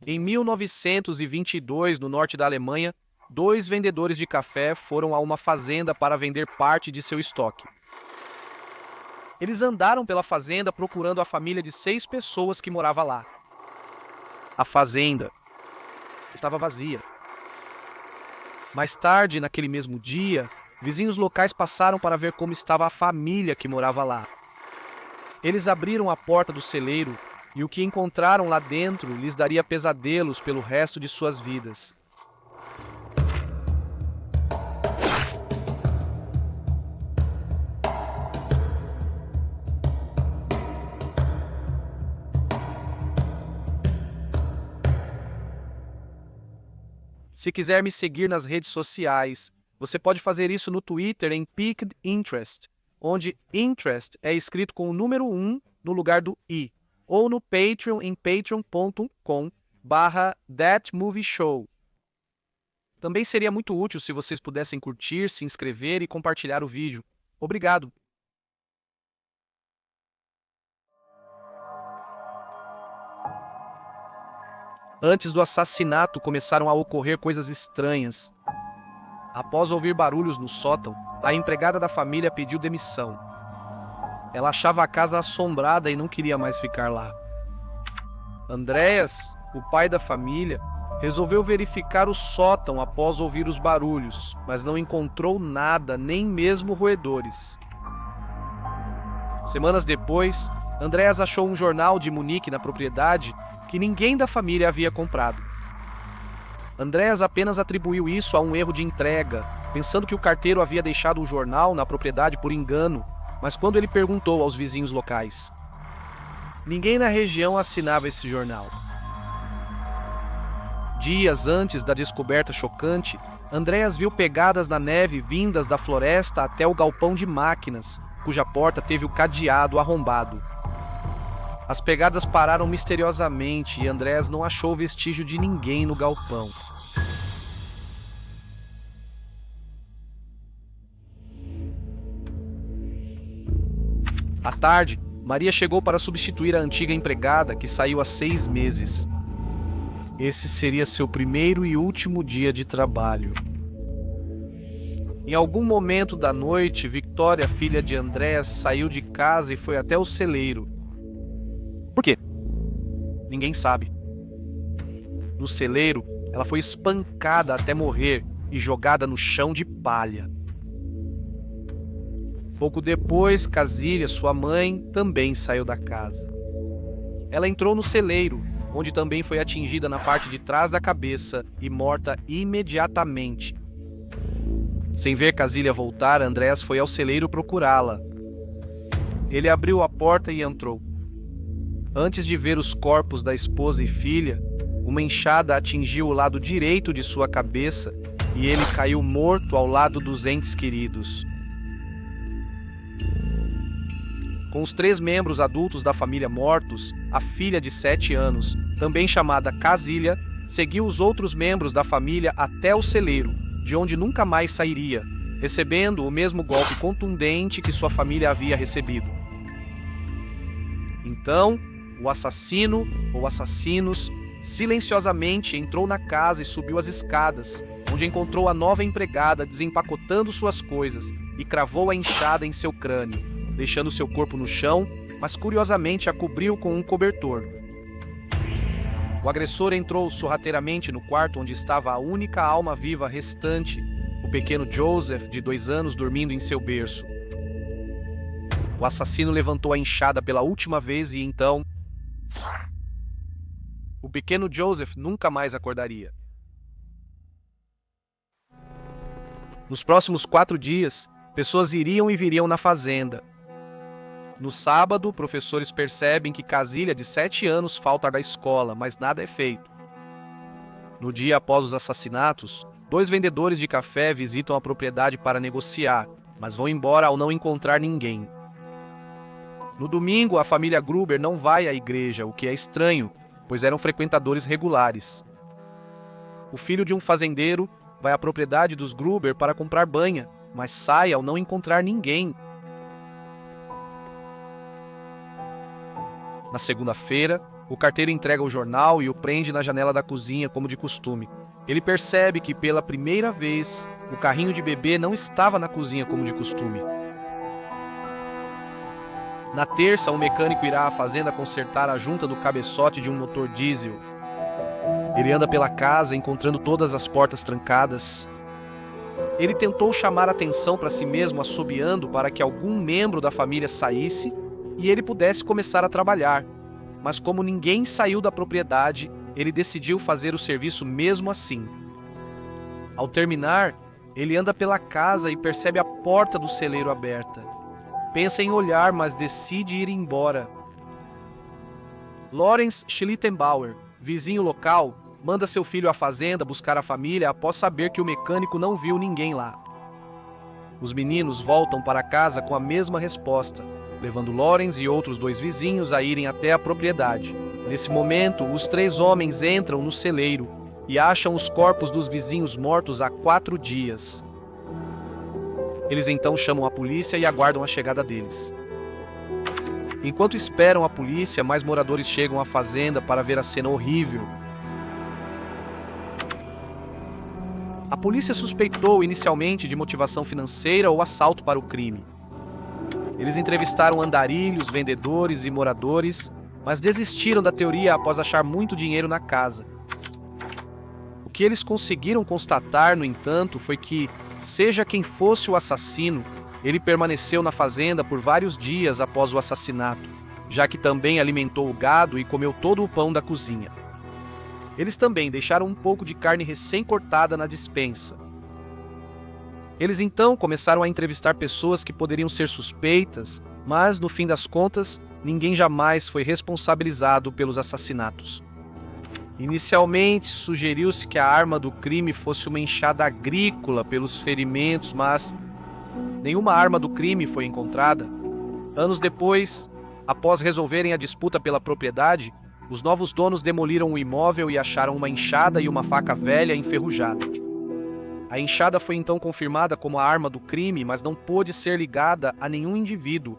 Em 1922, no norte da Alemanha, dois vendedores de café foram a uma fazenda para vender parte de seu estoque. Eles andaram pela fazenda procurando a família de 6 pessoas que morava lá. A fazenda estava vazia. Mais tarde, naquele mesmo dia, vizinhos locais passaram para ver como estava a família que morava lá. Eles abriram a porta do celeiro e o que encontraram lá dentro lhes daria pesadelos pelo resto de suas vidas. Se quiser me seguir nas redes sociais, você pode fazer isso no Twitter em Piqued Interest, onde interest é escrito com o número 1 no lugar do i, ou no Patreon em patreon.com/thatmovieshow. Também seria muito útil se vocês pudessem curtir, se inscrever e compartilhar o vídeo. Obrigado! Antes do assassinato, começaram a ocorrer coisas estranhas. Após ouvir barulhos no sótão, a empregada da família pediu demissão. Ela achava a casa assombrada e não queria mais ficar lá. Andreas, o pai da família, resolveu verificar o sótão após ouvir os barulhos, mas não encontrou nada, nem mesmo roedores. Semanas depois, Andreas achou um jornal de Munique na propriedade que ninguém da família havia comprado. Andreas apenas atribuiu isso a um erro de entrega, pensando que o carteiro havia deixado o jornal na propriedade por engano, mas quando ele perguntou aos vizinhos locais, ninguém na região assinava esse jornal. Dias antes da descoberta chocante, Andreas viu pegadas na neve vindas da floresta até o galpão de máquinas, cuja porta teve o cadeado arrombado. As pegadas pararam misteriosamente e Andreas não achou vestígio de ninguém no galpão. À tarde, Maria chegou para substituir a antiga empregada que saiu há 6 meses. Esse seria seu primeiro e último dia de trabalho. Em algum momento da noite, Victoria, filha de Andreas, saiu de casa e foi até o celeiro. Por quê? Ninguém sabe. No celeiro, ela foi espancada até morrer e jogada no chão de palha. Pouco depois, Casilha, sua mãe, também saiu da casa. Ela entrou no celeiro, onde também foi atingida na parte de trás da cabeça e morta imediatamente. Sem ver Casilha voltar, Andreas foi ao celeiro procurá-la. Ele abriu a porta e entrou. Antes de ver os corpos da esposa e filha, uma enxada atingiu o lado direito de sua cabeça e ele caiu morto ao lado dos entes queridos. Com os 3 membros adultos da família mortos, a filha de 7 anos, também chamada Casilha, seguiu os outros membros da família até o celeiro, de onde nunca mais sairia, recebendo o mesmo golpe contundente que sua família havia recebido. Então, o assassino, ou assassinos, silenciosamente entrou na casa e subiu as escadas, onde encontrou a nova empregada desempacotando suas coisas e cravou a enxada em seu crânio, deixando seu corpo no chão, mas curiosamente a cobriu com um cobertor. O agressor entrou sorrateiramente no quarto onde estava a única alma viva restante, o pequeno Joseph, de 2 anos, dormindo em seu berço. O assassino levantou a enxada pela última vez e então o pequeno Joseph nunca mais acordaria. Nos próximos 4 dias, pessoas iriam e viriam na fazenda. No sábado, professores percebem que Casilha, de 7 anos, falta da escola, mas nada é feito. No dia após os assassinatos, 2 vendedores de café visitam a propriedade para negociar, mas vão embora ao não encontrar ninguém. No domingo, a família Gruber não vai à igreja, o que é estranho, pois eram frequentadores regulares. O filho de um fazendeiro vai à propriedade dos Gruber para comprar banha, mas sai ao não encontrar ninguém. Na segunda-feira, O carteiro entrega o jornal e o prende na janela da cozinha, como de costume. Ele percebe que, pela primeira vez, o carrinho de bebê não estava na cozinha como de costume. Na terça, um mecânico irá à fazenda consertar a junta do cabeçote de um motor diesel. Ele anda pela casa, encontrando todas as portas trancadas. Ele tentou chamar a atenção para si mesmo, assobiando para que algum membro da família saísse e ele pudesse começar a trabalhar. Mas como ninguém saiu da propriedade, ele decidiu fazer o serviço mesmo assim. Ao terminar, ele anda pela casa e percebe a porta do celeiro aberta. Pensa em olhar, mas decide ir embora. Lawrence Schlittenbauer, vizinho local, manda seu filho à fazenda buscar a família após saber que o mecânico não viu ninguém lá. Os meninos voltam para casa com a mesma resposta, levando Lawrence e outros 2 vizinhos a irem até a propriedade. Nesse momento, os 3 homens entram no celeiro e acham os corpos dos vizinhos mortos há 4 dias. Eles então chamam a polícia e aguardam a chegada deles. Enquanto esperam a polícia, mais moradores chegam à fazenda para ver a cena horrível. A polícia suspeitou inicialmente de motivação financeira ou assalto para o crime. Eles entrevistaram andarilhos, vendedores e moradores, mas desistiram da teoria após achar muito dinheiro na casa. O que eles conseguiram constatar, no entanto, foi que, seja quem fosse o assassino, ele permaneceu na fazenda por vários dias após o assassinato, já que também alimentou o gado e comeu todo o pão da cozinha. Eles também deixaram um pouco de carne recém-cortada na despensa. Eles então começaram a entrevistar pessoas que poderiam ser suspeitas, mas, no fim das contas, ninguém jamais foi responsabilizado pelos assassinatos. Inicialmente, sugeriu-se que a arma do crime fosse uma enxada agrícola pelos ferimentos, mas nenhuma arma do crime foi encontrada. Anos depois, após resolverem a disputa pela propriedade, os novos donos demoliram o imóvel e acharam uma enxada e uma faca velha enferrujada. A enxada foi então confirmada como a arma do crime, mas não pôde ser ligada a nenhum indivíduo.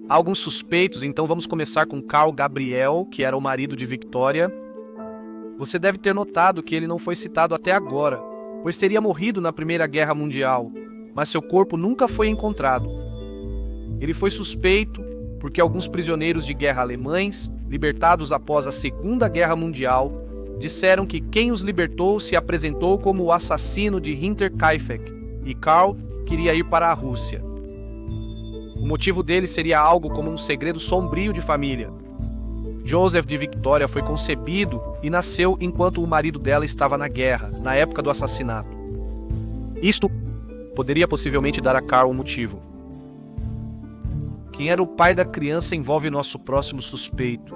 Há alguns suspeitos, então vamos começar com Carl Gabriel, que era o marido de Victoria. Você deve ter notado que ele não foi citado até agora, pois teria morrido na Primeira Guerra Mundial, mas seu corpo nunca foi encontrado. Ele foi suspeito porque alguns prisioneiros de guerra alemães, libertados após a Segunda Guerra Mundial, disseram que quem os libertou se apresentou como o assassino de Hinterkaifeck, e Karl queria ir para a Rússia. O motivo dele seria algo como um segredo sombrio de família. Joseph de Victoria foi concebido e nasceu enquanto o marido dela estava na guerra, na época do assassinato. Isto poderia possivelmente dar a Karl um motivo. Quem era o pai da criança envolve nosso próximo suspeito.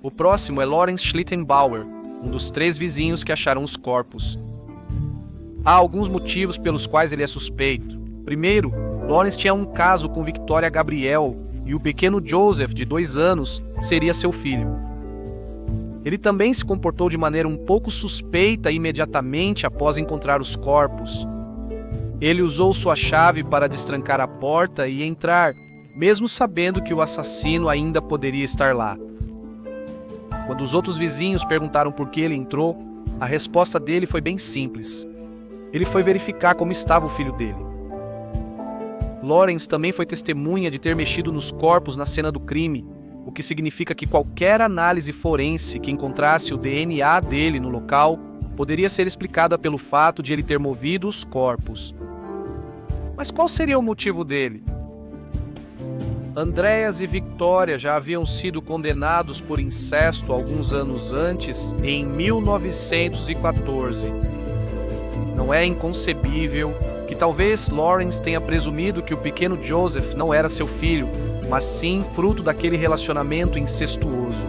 O próximo é Lawrence Schlittenbauer, um dos 3 vizinhos que acharam os corpos. Há alguns motivos pelos quais ele é suspeito. Primeiro, Lawrence tinha um caso com Victoria Gabriel e o pequeno Joseph, de 2 anos, seria seu filho. Ele também se comportou de maneira um pouco suspeita imediatamente após encontrar os corpos. Ele usou sua chave para destrancar a porta e entrar, mesmo sabendo que o assassino ainda poderia estar lá. Quando os outros vizinhos perguntaram por que ele entrou, a resposta dele foi bem simples. Ele foi verificar como estava o filho dele. Lawrence também foi testemunha de ter mexido nos corpos na cena do crime, o que significa que qualquer análise forense que encontrasse o DNA dele no local poderia ser explicada pelo fato de ele ter movido os corpos. Mas qual seria o motivo dele? Andreas e Victoria já haviam sido condenados por incesto alguns anos antes, em 1914. Não é inconcebível que talvez Lawrence tenha presumido que o pequeno Joseph não era seu filho, mas sim fruto daquele relacionamento incestuoso.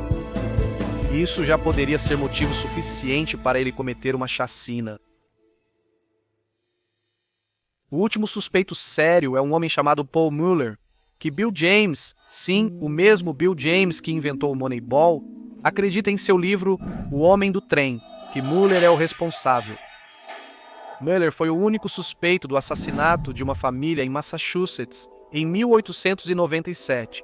Isso já poderia ser motivo suficiente para ele cometer uma chacina. O último suspeito sério é um homem chamado Paul Mueller, que Bill James, sim, o mesmo Bill James que inventou o Moneyball, acredita em seu livro O Homem do Trem, que Mueller é o responsável. Mueller foi o único suspeito do assassinato de uma família em Massachusetts em 1897.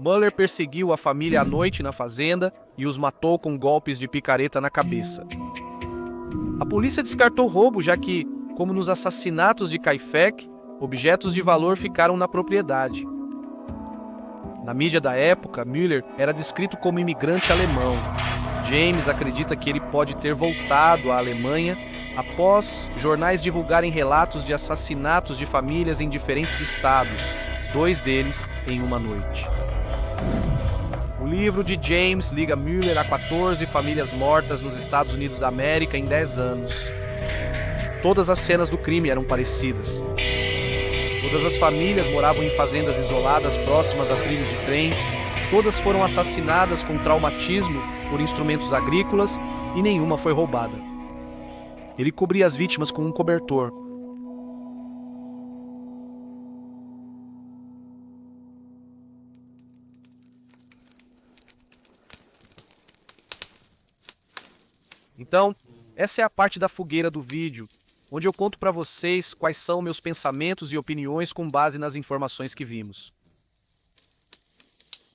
Mueller perseguiu a família à noite na fazenda e os matou com golpes de picareta na cabeça. A polícia descartou roubo, já que, como nos assassinatos de Kaifek, objetos de valor ficaram na propriedade. Na mídia da época, Mueller era descrito como imigrante alemão. James acredita que ele pode ter voltado à Alemanha após jornais divulgarem relatos de assassinatos de famílias em diferentes estados, 2 deles em uma noite. O livro de James liga Mueller a 14 famílias mortas nos Estados Unidos da América em 10 anos. Todas as cenas do crime eram parecidas. Todas as famílias moravam em fazendas isoladas próximas a trilhos de trem. Todas foram assassinadas com traumatismo por instrumentos agrícolas e nenhuma foi roubada. Ele cobria as vítimas com um cobertor. Então, essa é a parte da fogueira do vídeo, onde eu conto para vocês quais são meus pensamentos e opiniões com base nas informações que vimos.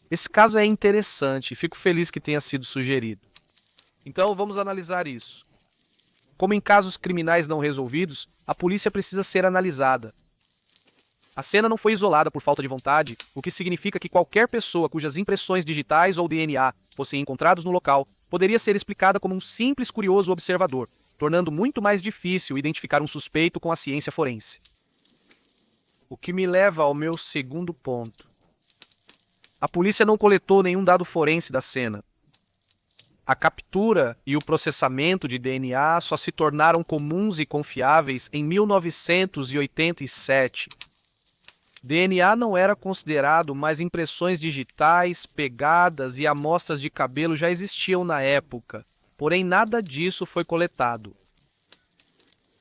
Esse caso é interessante e fico feliz que tenha sido sugerido. Então, vamos analisar isso. Como em casos criminais não resolvidos, a polícia precisa ser analisada. A cena não foi isolada por falta de vontade, o que significa que qualquer pessoa cujas impressões digitais ou DNA fossem encontrados no local poderia ser explicada como um simples curioso observador, tornando muito mais difícil identificar um suspeito com a ciência forense. O que me leva ao meu segundo ponto. A polícia não coletou nenhum dado forense da cena. A captura e o processamento de DNA só se tornaram comuns e confiáveis em 1987. DNA não era considerado, mas impressões digitais, pegadas e amostras de cabelo já existiam na época, porém nada disso foi coletado.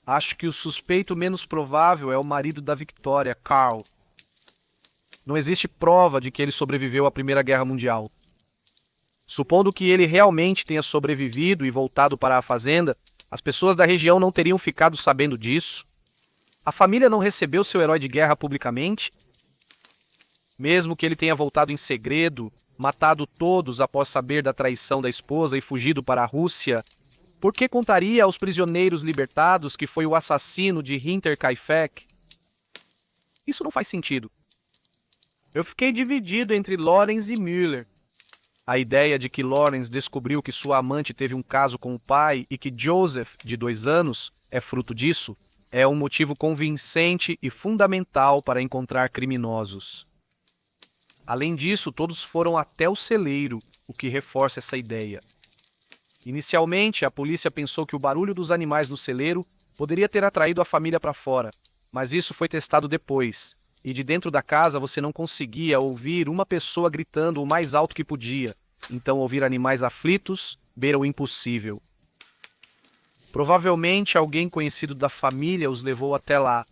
Acho que o suspeito menos provável é o marido da Victoria, Carl. Não existe prova de que ele sobreviveu à Primeira Guerra Mundial. Supondo que ele realmente tenha sobrevivido e voltado para a fazenda, as pessoas da região não teriam ficado sabendo disso? A família não recebeu seu herói de guerra publicamente? Mesmo que ele tenha voltado em segredo, matado todos após saber da traição da esposa e fugido para a Rússia, por que contaria aos prisioneiros libertados que foi o assassino de Hinter Kaifek? Isso não faz sentido. Eu fiquei dividido entre Lawrence e Mueller. A ideia de que Lawrence descobriu que sua amante teve um caso com o pai e que Joseph, de 2 anos, é fruto disso, é um motivo convincente e fundamental para encontrar criminosos. Além disso, todos foram até o celeiro, o que reforça essa ideia. Inicialmente, a polícia pensou que o barulho dos animais no celeiro poderia ter atraído a família para fora, mas isso foi testado depois, e de dentro da casa você não conseguia ouvir uma pessoa gritando o mais alto que podia, então ouvir animais aflitos beira o impossível. Provavelmente alguém conhecido da família os levou até lá.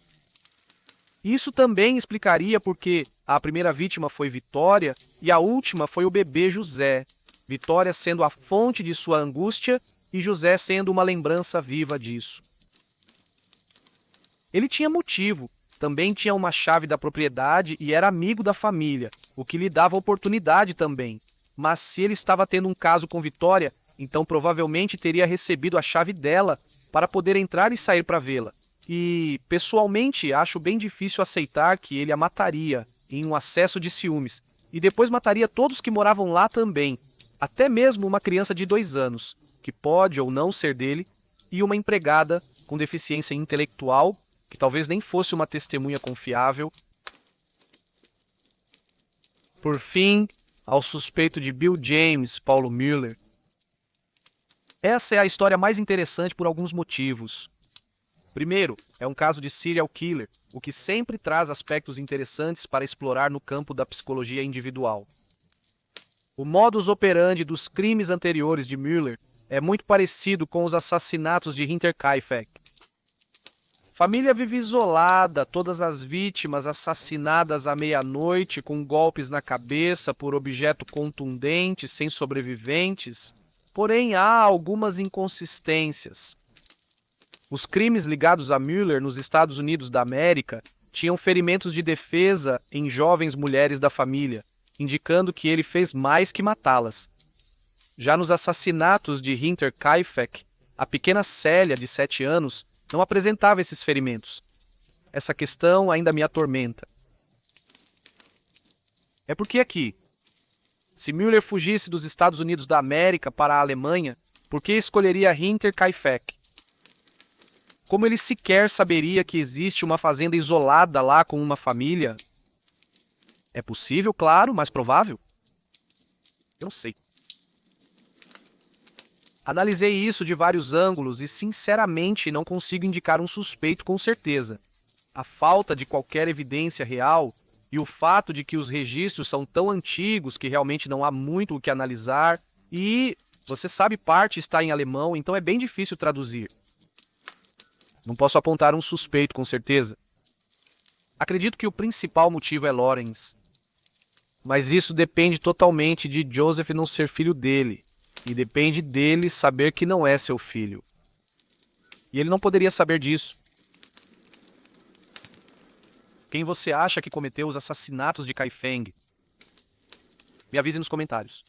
Isso também explicaria porque a primeira vítima foi Vitória e a última foi o bebê José, Vitória sendo a fonte de sua angústia e José sendo uma lembrança viva disso. Ele tinha motivo, também tinha uma chave da propriedade e era amigo da família, o que lhe dava oportunidade também. Mas se ele estava tendo um caso com Vitória, então provavelmente teria recebido a chave dela para poder entrar e sair para vê-la. E, pessoalmente, acho bem difícil aceitar que ele a mataria em um acesso de ciúmes, e depois mataria todos que moravam lá também, até mesmo uma criança de 2 anos, que pode ou não ser dele, e uma empregada com deficiência intelectual, que talvez nem fosse uma testemunha confiável. Por fim, ao suspeito de Bill James, Paulo Mueller. Essa é a história mais interessante por alguns motivos. Primeiro, é um caso de serial killer, o que sempre traz aspectos interessantes para explorar no campo da psicologia individual. O modus operandi dos crimes anteriores de Mueller é muito parecido com os assassinatos de Hinter Kaifek. Família vive isolada, todas as vítimas assassinadas à meia-noite com golpes na cabeça por objeto contundente, sem sobreviventes. Porém, há algumas inconsistências. Os crimes ligados a Müller nos Estados Unidos da América tinham ferimentos de defesa em jovens mulheres da família, indicando que ele fez mais que matá-las. Já nos assassinatos de Hinterkaifeck, a pequena Célia, de 7 anos, não apresentava esses ferimentos. Essa questão ainda me atormenta. É porque aqui, se Müller fugisse dos Estados Unidos da América para a Alemanha, por que escolheria Hinterkaifeck? Como ele sequer saberia que existe uma fazenda isolada lá com uma família? É possível, claro, mas provável? Eu não sei. Analisei isso de vários ângulos e, sinceramente, não consigo indicar um suspeito com certeza. A falta de qualquer evidência real e o fato de que os registros são tão antigos que realmente não há muito o que analisar e, você sabe, parte está em alemão, então é bem difícil traduzir. Não posso apontar um suspeito com certeza. Acredito que o principal motivo é Lorenz. Mas isso depende totalmente de Joseph não ser filho dele. E depende dele saber que não é seu filho. E ele não poderia saber disso. Quem você acha que cometeu os assassinatos de Kaifeng? Me avise nos comentários.